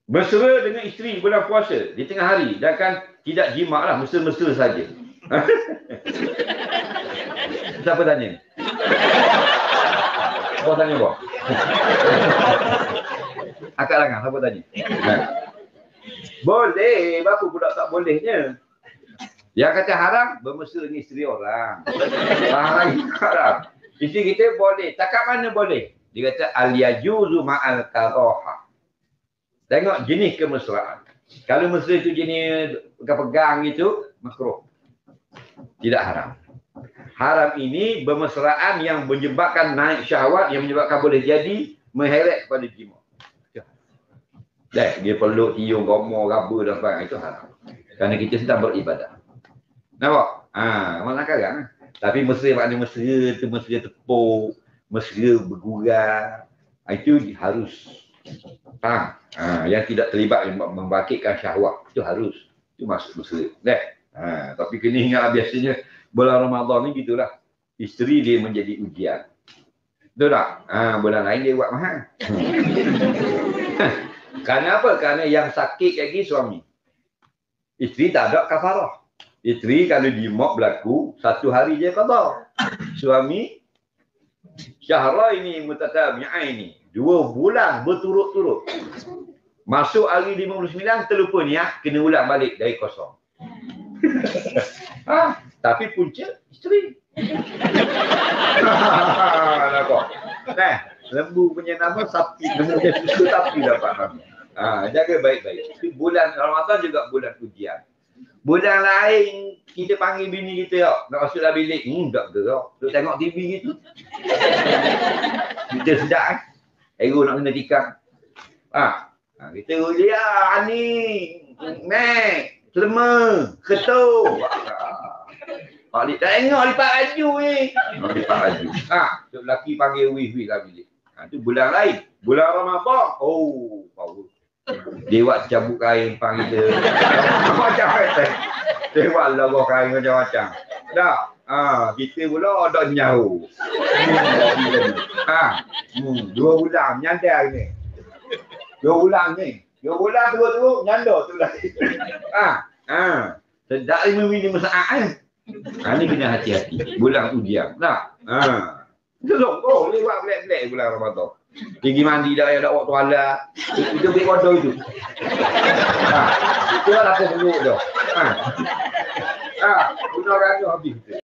Mesra dengan isteri bulan puasa di tengah hari, dan kan tidak jima lah, mesra-mesra saja. Siapa tanya? Siapa tanya apa? Akak langgar, siapa tanya? Boleh, berapa budak tak bolehnya? Yang kata haram, bermesra dengan isteri orang. Haram. Isteri kita boleh. Takat mana boleh? Dia kata al-yajuzu ma'al karaha. Tengok jenis kemesraan. Kalau mesra itu jenis pegang-pegang gitu, makruh. Tidak haram. Haram ini bermesraan yang menyebabkan naik syahwat, yang menyebabkan boleh jadi mengheret kepada jima. Dia peluk, tiung, gomor, raba dan sebagainya. Itu haram. Kerana kita sedang beribadah. Nampak? Malah sekarang. Tapi mesra maknanya mesra tu, mesra tepuk, mesra bergurau. Itu harus. Faham? Yang tidak terlibat membangkitkan syahwat. Itu harus. Itu masuk mesra. Tapi kena ingat biasanya bulan Ramadan ni gitulah. Isteri dia menjadi ujian. Betul tak? Bulan lain dia buat mahal. Kerana apa? Kerana yang sakit lagi suami. Isteri tak ada kafarah. Isteri kalau jima berlaku, 1 hari je qada. Suami, syahra ini mutatabi'ah ini. 2 bulan berturut-turut. Masuk hari 59, terlupa niat, kena ulang balik dari kosong. Tapi punca isteri. Nampak? Lembu punya nama sapi. Lembu dia susu sapi dapat nama. Jaga baik-baik. Bulan Ramadan juga bulan ujian. Bulan lain kita panggil bini kita nak masuk dalam bilik. Tak gerak. Duk tengok TV gitu. Kita sedap kan. Ego nak kena tikam. Kita lihat ni. Mek. Selema. Ketuk. Lik tak tengok lipat baju ni. Lipat baju. Tu lelaki panggil wih-wih dalam bilik. Itu bulan lain. Bulan Ramadan. Power. Dia buat cabut kain pang kita. Macam-macam. Dia buat logok kain macam-macam. Tak? Kita pula ada nyahu. 2 bulan menyandar ni. 2 bulan ni. 2 bulan terus-terus menyandar tu lagi. Sedap 5 minit saat ni kena hati-hati. Bulan ujian. Tak? Boleh buat black-black bulan Ramadan. Pergi mandi dah, ada waktu halal. Itu beri kodoh itu. Itu lah aku perlu tu. Guna raja habis.